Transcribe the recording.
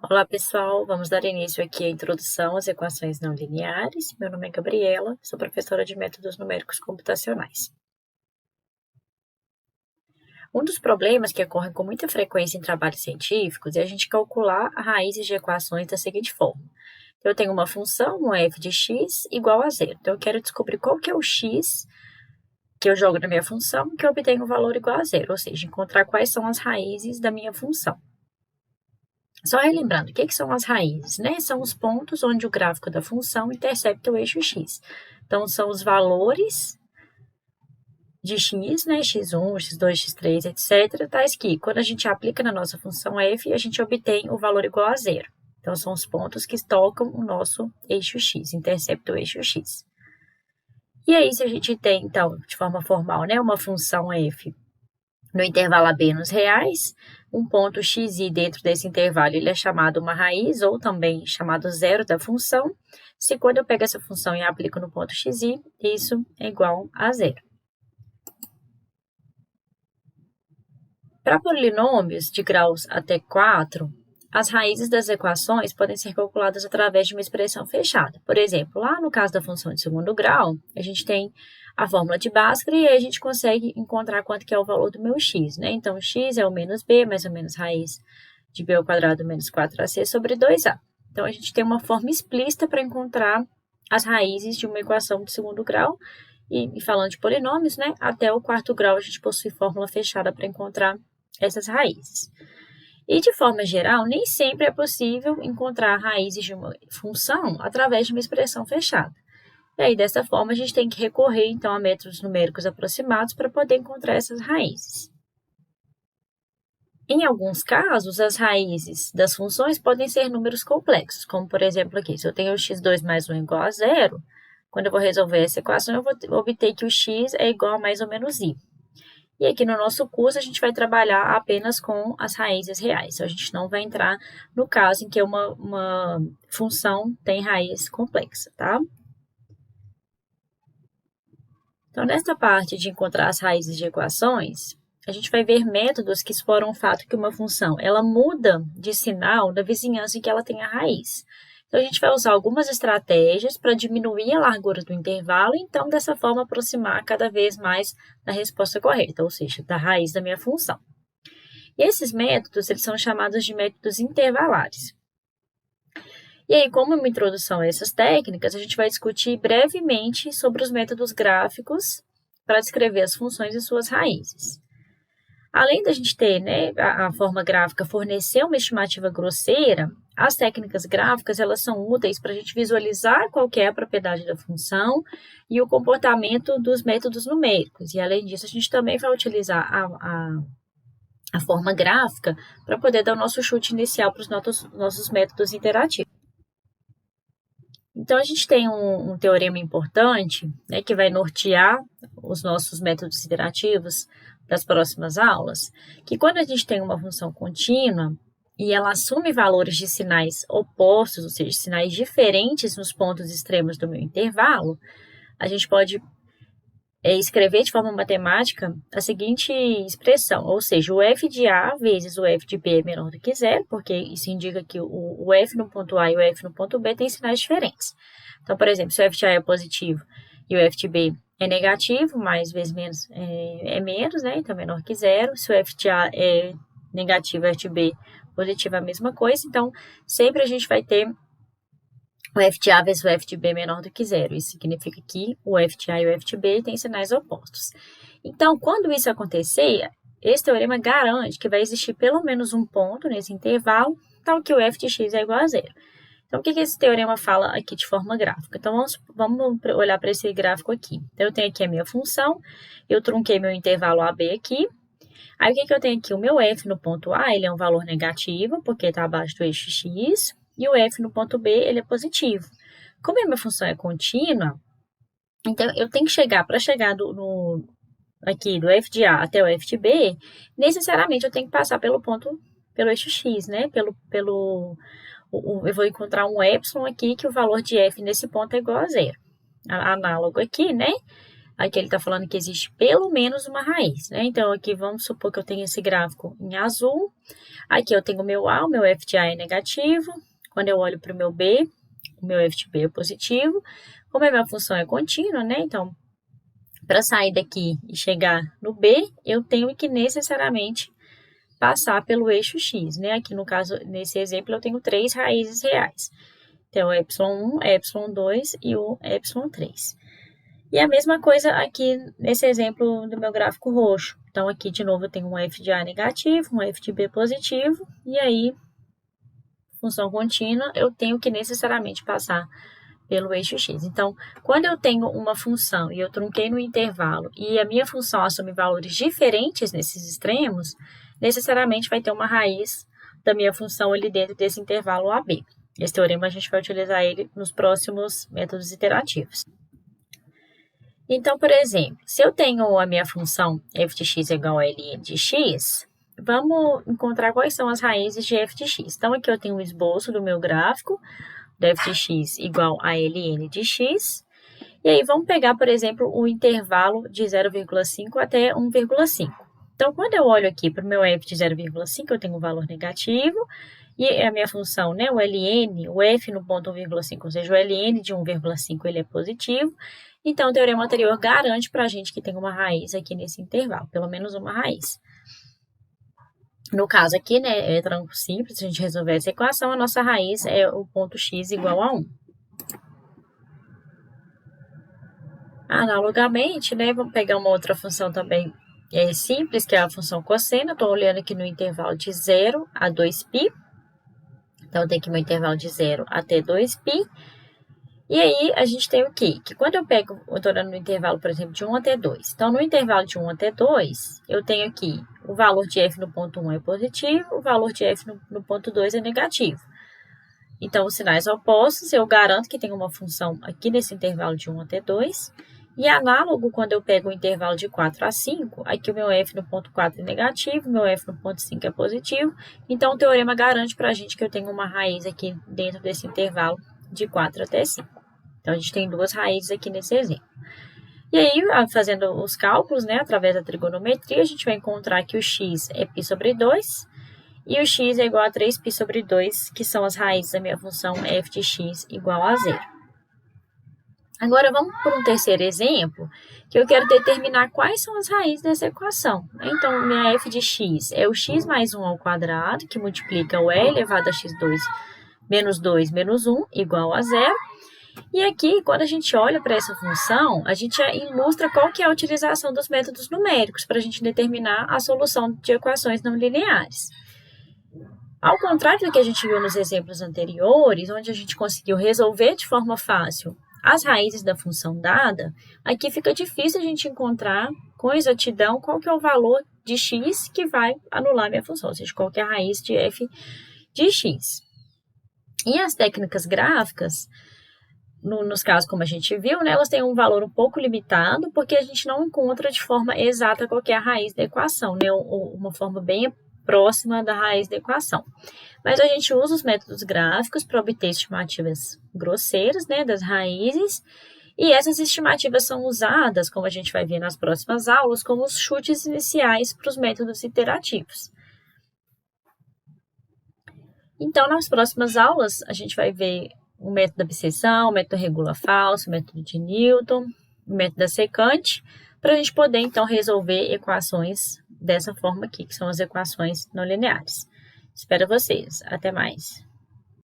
Olá, pessoal. Vamos dar início aqui à introdução às equações não lineares. Meu nome é Gabriela, sou professora de métodos numéricos computacionais. Um dos problemas que ocorrem com muita frequência em trabalhos científicos é a gente calcular raízes de equações da seguinte forma. Eu tenho uma função, um f de x, igual a zero. Então, eu quero descobrir qual que é o x que eu jogo na minha função, que eu obtenho um valor igual a zero, ou seja, encontrar quais são as raízes da minha função. Só relembrando, o que são as raízes, né? São os pontos onde o gráfico da função intercepta o eixo x. Então, são os valores de x, né? x1, x2, x3, etc. Tais que, quando a gente aplica na nossa função f, a gente obtém o valor igual a zero. Então, são os pontos que tocam o nosso eixo x, interceptam o eixo x. E aí, se a gente tem, então, de forma formal, né? Uma função f no intervalo AB nos reais, um ponto xi dentro desse intervalo ele é chamado uma raiz, ou também chamado zero da função, se quando eu pego essa função e aplico no ponto xi, isso é igual a zero. Para polinômios de graus até 4, as raízes das equações podem ser calculadas através de uma expressão fechada. Por exemplo, lá no caso da função de segundo grau, a gente tem a fórmula de Bhaskara e aí a gente consegue encontrar quanto que é o valor do meu x, né? Então, x é o menos b, mais ou menos raiz de b ao quadrado menos 4ac sobre 2a. Então, a gente tem uma forma explícita para encontrar as raízes de uma equação de segundo grau. E falando de polinômios, né? Até o quarto grau a gente possui fórmula fechada para encontrar essas raízes. E, de forma geral, nem sempre é possível encontrar raízes de uma função através de uma expressão fechada. E aí, dessa forma, a gente tem que recorrer, então, a métodos numéricos aproximados para poder encontrar essas raízes. Em alguns casos, as raízes das funções podem ser números complexos, como, por exemplo, aqui, se eu tenho x2 mais 1 igual a zero, quando eu vou resolver essa equação, eu vou obter que o x é igual a mais ou menos y. E aqui no nosso curso, a gente vai trabalhar apenas com as raízes reais. A gente não vai entrar no caso em que uma função tem raiz complexa, tá? Então, nesta parte de encontrar as raízes de equações, a gente vai ver métodos que exploram o fato que uma função ela muda de sinal na vizinhança em que ela tem a raiz. Então, a gente vai usar algumas estratégias para diminuir a largura do intervalo e, então, dessa forma, aproximar cada vez mais da resposta correta, ou seja, da raiz da minha função. E esses métodos eles são chamados de métodos intervalares. E aí, como uma introdução a essas técnicas, a gente vai discutir brevemente sobre os métodos gráficos para descrever as funções e suas raízes. Além da gente ter, né, a forma gráfica fornecer uma estimativa grosseira, as técnicas gráficas elas são úteis para a gente visualizar qual é a propriedade da função e o comportamento dos métodos numéricos. E além disso, a gente também vai utilizar a forma gráfica para poder dar o nosso chute inicial para os nossos métodos interativos. Então, a gente tem um teorema importante, né, que vai nortear os nossos métodos iterativos das próximas aulas, que quando a gente tem uma função contínua e ela assume valores de sinais opostos, ou seja, sinais diferentes nos pontos extremos do meu intervalo, a gente pode escrever de forma matemática a seguinte expressão, ou seja, o f de A vezes o f de B é menor do que zero, porque isso indica que o f no ponto A e o f no ponto B têm sinais diferentes. Então, por exemplo, se o f de A é positivo e o f de B é negativo, mais vezes menos é menos, né? Então, menor que zero. Se o f de A é negativo e o f de B positivo é a mesma coisa. Então, sempre a gente vai ter o f de A vezes o f de B menor do que zero. Isso significa que o f de A e o f de B têm sinais opostos. Então, quando isso acontecer, esse teorema garante que vai existir pelo menos um ponto nesse intervalo, tal que o f de x é igual a zero. Então, o que esse teorema fala aqui de forma gráfica? Então, vamos olhar para esse gráfico aqui. Então, eu tenho aqui a minha função, eu trunquei meu intervalo AB aqui. Aí, o que eu tenho aqui? O meu f no ponto A, ele é um valor negativo, porque está abaixo do eixo x, e o f no ponto B, ele é positivo. Como a minha função é contínua, então eu tenho que chegar, para chegar aqui do f de A até o f de B, necessariamente eu tenho que passar pelo eixo x, né? Eu vou encontrar um epsilon aqui, que o valor de f nesse ponto é igual a zero. Análogo aqui, né? Aqui ele está falando que existe pelo menos uma raiz, né? Então, aqui vamos supor que eu tenho esse gráfico em azul. Aqui eu tenho o meu A, o meu f de A é negativo. Quando eu olho para o meu B, o meu f de B é positivo. Como a minha função é contínua, né? Então, para sair daqui e chegar no B, eu tenho que necessariamente passar pelo eixo x, né? Aqui no caso, nesse exemplo, eu tenho 3 raízes reais. Então, o ε1, ε2 e o ε3. E a mesma coisa aqui nesse exemplo do meu gráfico roxo. Então, aqui de novo eu tenho um f de A negativo, um f de B positivo, e aí, função contínua, eu tenho que necessariamente passar pelo eixo x. Então, quando eu tenho uma função e eu trunquei no intervalo e a minha função assume valores diferentes nesses extremos, necessariamente vai ter uma raiz da minha função ali dentro desse intervalo AB. Esse teorema a gente vai utilizar ele nos próximos métodos iterativos. Então, por exemplo, se eu tenho a minha função f de x igual a ln de x, vamos encontrar quais são as raízes de f de x. Então, aqui eu tenho o esboço do meu gráfico, do f de x igual a ln de x. E aí, vamos pegar, por exemplo, o intervalo de 0,5 até 1,5. Então, quando eu olho aqui para o meu f de 0,5, eu tenho um valor negativo. E a minha função, né, o ln, o f no ponto 1,5, ou seja, o ln de 1,5 ele é positivo. Então, o teorema anterior garante para a gente que tem uma raiz aqui nesse intervalo, pelo menos uma raiz. No caso aqui, né, é tronco simples, se a gente resolver essa equação, a nossa raiz é o ponto x igual a 1. Analogamente, né, vamos pegar uma outra função também simples, que é a função cosseno. Estou olhando aqui no intervalo de 0 a 2π. Então, tem aqui meu intervalo de 0 até 2π. E aí, a gente tem o quê? Que quando eu estou olhando no intervalo, por exemplo, de 1 até 2. Então, no intervalo de 1 até 2, eu tenho aqui o valor de f no ponto 1 é positivo, o valor de f no ponto 2 é negativo. Então, os sinais opostos, eu garanto que tem uma função aqui nesse intervalo de 1 até 2. E análogo, quando eu pego o intervalo de 4 a 5, aqui o meu f no ponto 4 é negativo, o meu f no ponto 5 é positivo. Então, o teorema garante para a gente que eu tenho uma raiz aqui dentro desse intervalo de 4 até 5. Então, a gente tem duas raízes aqui nesse exemplo. E aí, fazendo os cálculos, né, através da trigonometria, a gente vai encontrar que o x é π sobre 2 e o x é igual a 3π sobre 2, que são as raízes da minha função f de x igual a 0. Agora, vamos para um terceiro exemplo, que eu quero determinar quais são as raízes dessa equação. Então, minha f de x é o x mais 1 ao quadrado, que multiplica o e elevado a x2 menos 2 menos 1, igual a 0. E aqui, quando a gente olha para essa função, a gente ilustra qual que é a utilização dos métodos numéricos para a gente determinar a solução de equações não lineares. Ao contrário do que a gente viu nos exemplos anteriores, onde a gente conseguiu resolver de forma fácil as raízes da função dada, aqui fica difícil a gente encontrar com exatidão qual que é o valor de x que vai anular a minha função, ou seja, qual que é a raiz de f de x. E as técnicas gráficas, nos casos como a gente viu, né, elas têm um valor um pouco limitado, porque a gente não encontra de forma exata qual que é a raiz da equação, né, uma forma bem próxima da raiz da equação. Mas a gente usa os métodos gráficos para obter estimativas grosseiras, né, das raízes, e essas estimativas são usadas, como a gente vai ver nas próximas aulas, como os chutes iniciais para os métodos iterativos. Então, nas próximas aulas, a gente vai ver o método da abscissão, o método regula falso, o método de Newton, o método da secante, para a gente poder, então, resolver equações dessa forma aqui, que são as equações não lineares. Espero vocês. Até mais.